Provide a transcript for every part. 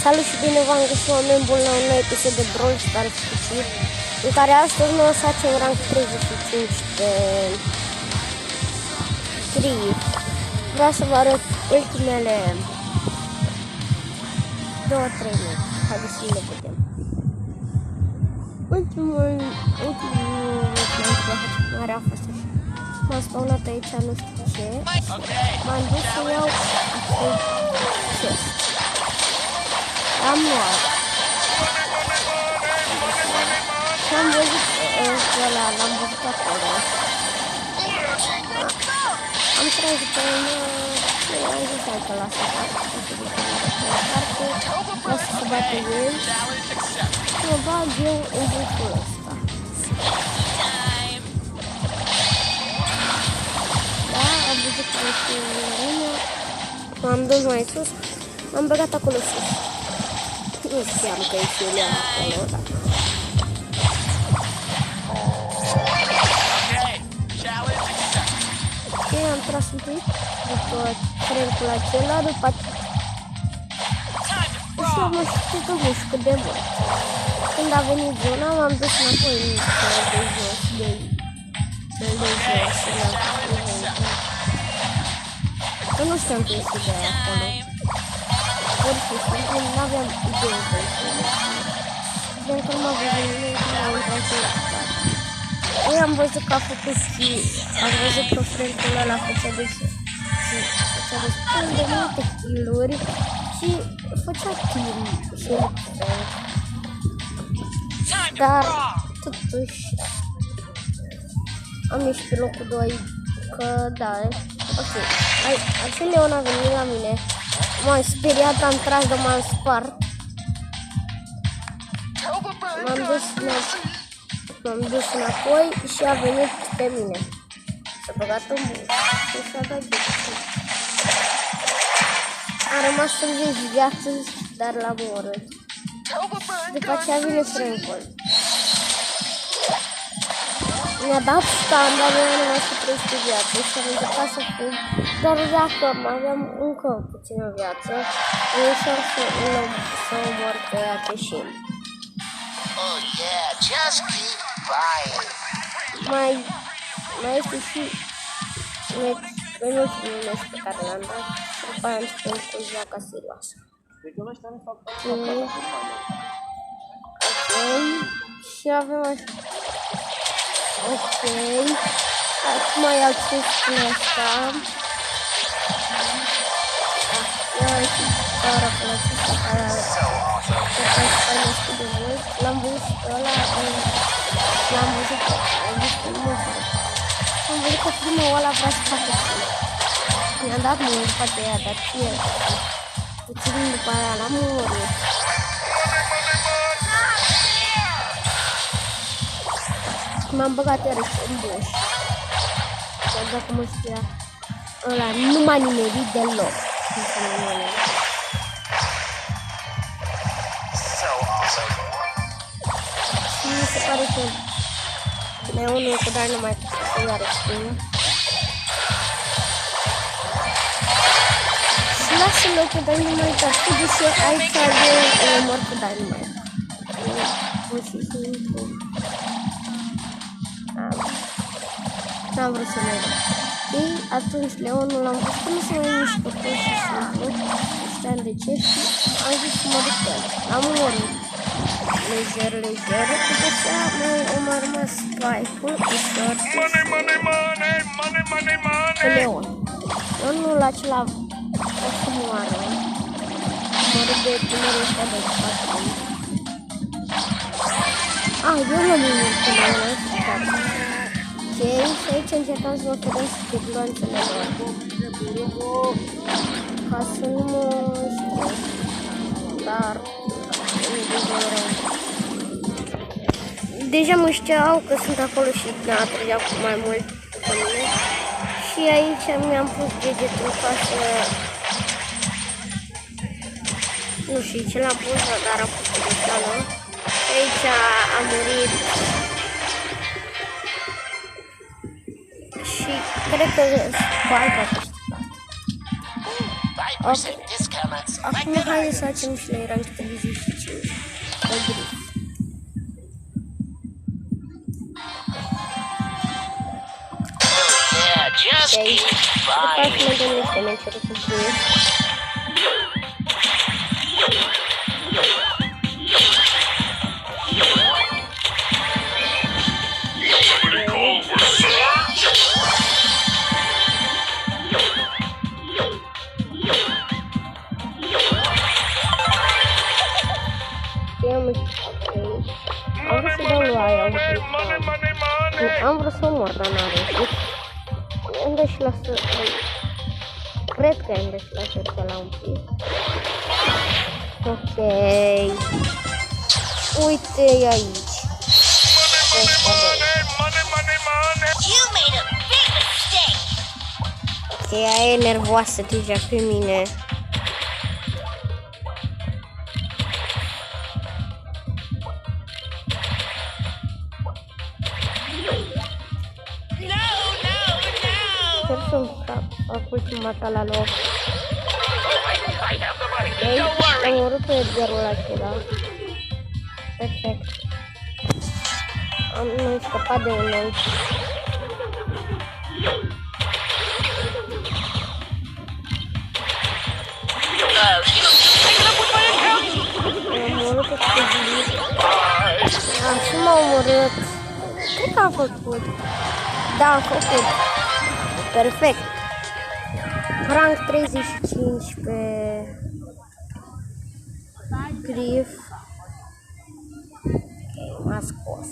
Salut și bine v-am găsit oameni buni la un nou episod de Brawl Stars Cucit, în care astăzi noi o să facem rank 35 de Tree. Vreau să vă arăt ultimele 2-3 minute. Haideți să le vedem. Ultimul mare a fost așa. M-am spawnat aici, nu știu ce. M-am dus să iau acest chest. Am luat. Și am văzut ăla, l-am văzut acolo. Am tras pe am zis hai că lasă o să se bate el și mă bag eu în bucul ăsta. Da, am văzut că este în arena. M-am dus mai sus, m-am băgat acolo sus. Nu știam că e și el acolo, dar... Ok, am tras un pic după trencul acela, după și am așteptat că nu știu cât de mult. Când a venit zona, m-am dus înapoi în cel de jos, că nu știam că este de acolo. Pur și simplu, nu aveam idee de ce. Dar că nu aveam nimic, nu am intrat în asta. Eu am văzut că a făcut și am văzut că friendul ăla făcea destul de multe kill-uri și făcea kill și dar totuși am ieșit pe locul 2 că da, ok, acel leon a venit la mine, m-am speriat, am tras de m-am spart, m-am dus înapoi și a venit pe mine. S-a băgat în bun și s-a dat ghețul. A rămas 30 viață, dar l-am omorât. După aceea vine Frankul. Mi-a dat stand, dar eu am rămas cu 300 viață și am încercat să fug, dar dacă aveam încă puțină viață, e ușor să omor pe Ateșim. Mai este și penultimul meci pe care l-am dat și după aia începem cu joaca serioasă. Ok, și avem așa. Ok, acum iau chestia asta. Iau și para pe la chestia care de mult. L-am văzut pe ăla, l-am văzut pe mult. Am văzut că primul ăla vrea să facă kill. Mi-a dat mult după aceea, dar fie puțin după aia l-am omorât. M-am băgat iarăși în buș. Chiar dacă mă știa ăla, nu m-a nimerit deloc. Și mi se pare că neonul cu Dynamite să iarăși spune. Și lasă-l cu Dynamite, studiu și aici eu mor cu Dynamite. Pur și simplu. N-am vrut să merg. Ei, atunci Leonul l-am văzut că nu se mai mișcă pur și simplu. Nu știam de ce și am zis să mă duc pe el. L-am omorât. Lejer. După aceea m-a rămas spike-ul cu short pe Leon. Leonul acela o să moară. Moară de tinerul ăsta de 4 ani. Eu l-am omorât pe Leonul ăsta. Ok, și aici încercam să mă feresc de gloanțele lor. Ca să nu mă știu. Dar deja mă știau că sunt acolo și trăgeau cu mai mult după mine. Și aici mi-am pus degetul ca să... Nu știu ce l-am pus, dar a fost greșeală. Aici a murit. Și cred că Spark a câștigat. Ok. Acum hai să facem și la rank 35. Pe grif. Ok. După să ne dăm niște meciuri cu grif. Am vrut să dau lui aia un pic. Am vrut să omor, dar n-am reușit. Am dat și la să... Cred că am dat și la să la un pic. Ok. Uite-i aici. Ok, aia e nervoasă deja pe mine. Sper să-mi fac ultima ta la loc. Ok, am urât pe Edgarul acela. Perfect. Am scăpat de unul. Am omorât pe Stabilit. Și m-a omorât. Cred că am făcut. Da, am făcut. Perfect. Rank 35 pe grif. Ok, m-a scos.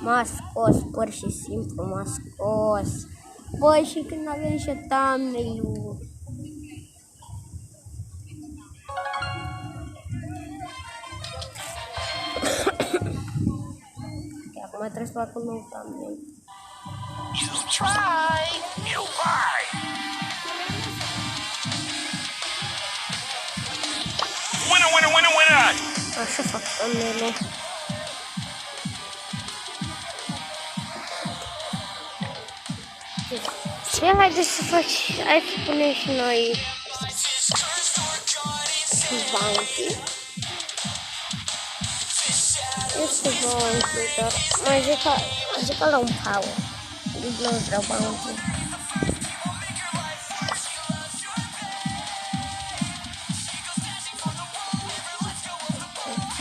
M-a scos, pur și simplu m-a scos. Băi, și când avem și thumbnail-ul. Acum trebuie să fac un nou thumbnail. You try, you buy. Winner, winner, winner, winner. Așa fac thumbnail-ul. Ce haideți să faci? Hai să punem și noi Bounty. Este Bounty, dar mai zic la un power. Deci nu vreau Bounty. Ok.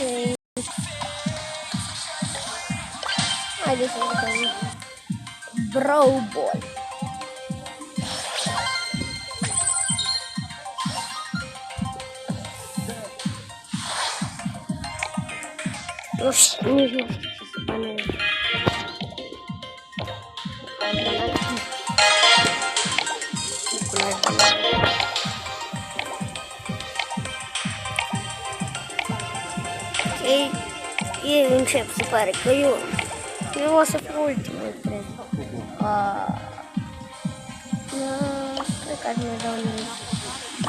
Haideți să vedem. Bro Boy. Nu știu, nici nu știu ce să banez. Ok, eu încep, se pare că eu o să fiu ultimul, cred. Cred că aș mai dau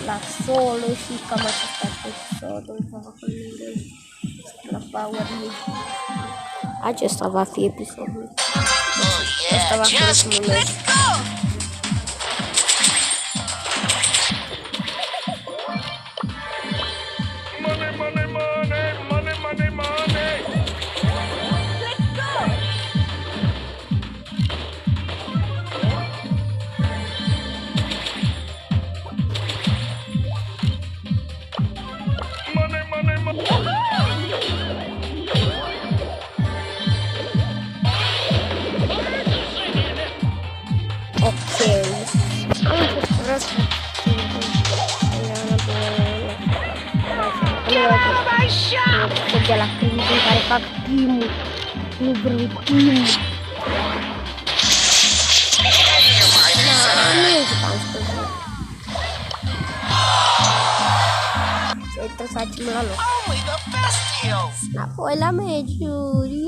la solo și cam acesta cu solo, la Power League. Acesta va fi episodul. Asta va fi ultimul meu. De la clip în care fac team-ul. Nu vreau team. Nu e jucam scăzut. Trebuie să facem la loc. Înapoi la meciuri.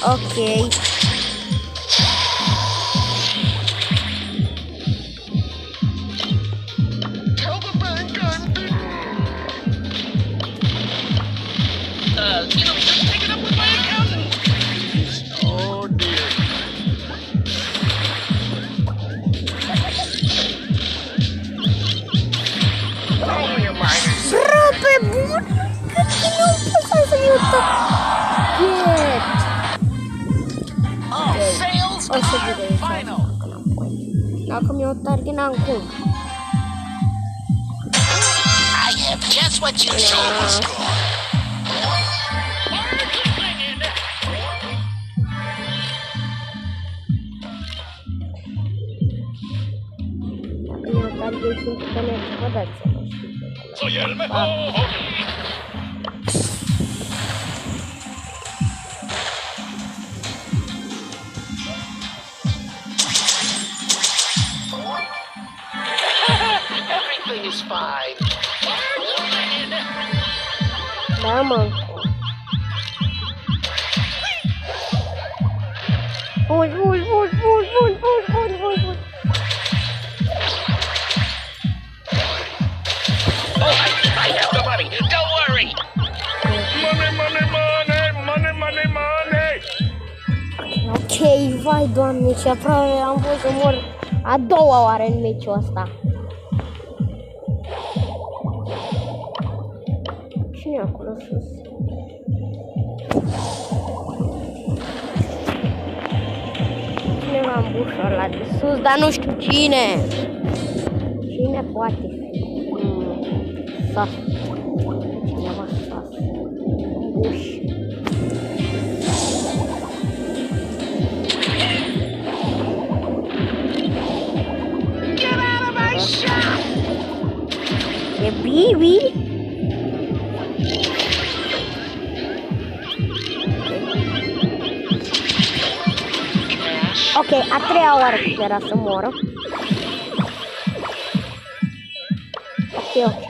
Ok. Dacă mi-o target, n-am cum. I have just what you told us. Mi-o target și încă ne vă dați seama, știu. Soy el mejor. Everything is fine. Da, mă. Fugi. Oh, I have the money. Don't worry. Money. Ok, vai, Doamne, ce aproape am fost să mor a doua oară în meciul ăsta. Cine e acolo sus? Cineva în bușul ăla de sus, dar nu știu cine. Cine poate fi? Sas. Cineva sas. Buș. Get out of my shop. E Bibi? Ok, a treia oară că era să moră. Ok.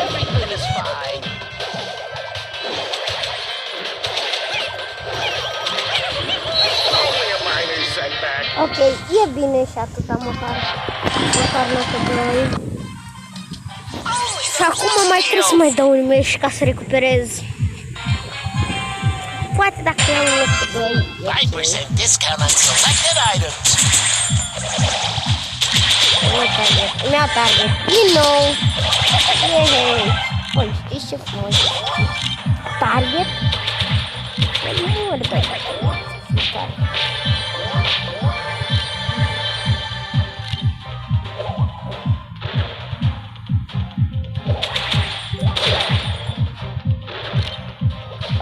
Everything is fine. Only a minor setback. Ok, e bine și atâta măcar nu că doi. Și acum mai trebuie să mai dau un meci ca să recuperez. Poate dacă iau un loc cu 2. 5% discount on selected items. Mi-a target. Din nou. Yehey. Păi, știți ce frumos. Target? Nu, de pe target.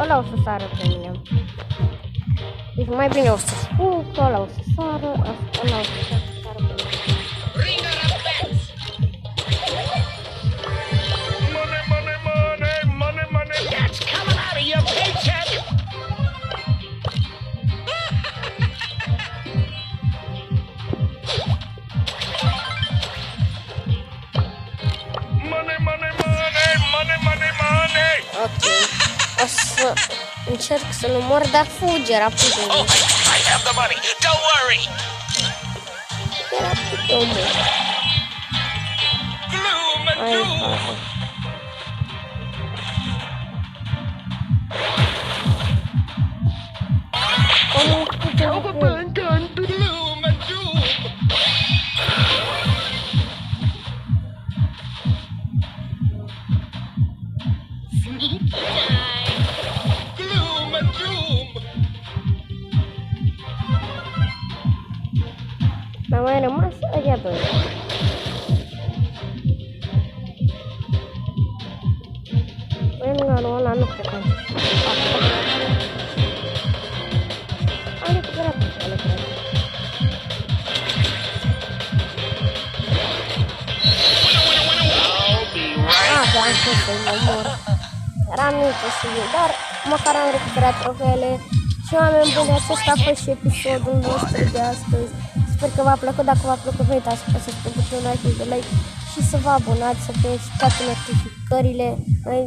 Ăla o să sară pe mine. Deci mai bine o să spun că ăla o să sară, ăla o să sară pe mine. Money. That's coming out of your paycheck. Money. Ok. O să încerc să-l omor, dar fuge rapid. Oh, I have the money. Don't worry. Rapid omor. Gloom and Hai, doom. hai. Cum fuge rapid? Gloom and doom. Gloom and doom. Dar mai rămas ăia doi. Păi nu, ăla nu cred că am recuperat pe ăla, cred. I'll be right. Da, am fost să-i omor. Eram imposibil, dar măcar am recuperat trofeele. Și oameni buni, acesta a fost și episodul nostru de astăzi. Sper că v-a plăcut. Dacă v-a plăcut, nu uitați să apăsați pe butonul de like și să vă abonați, să puneți toate notificările. Noi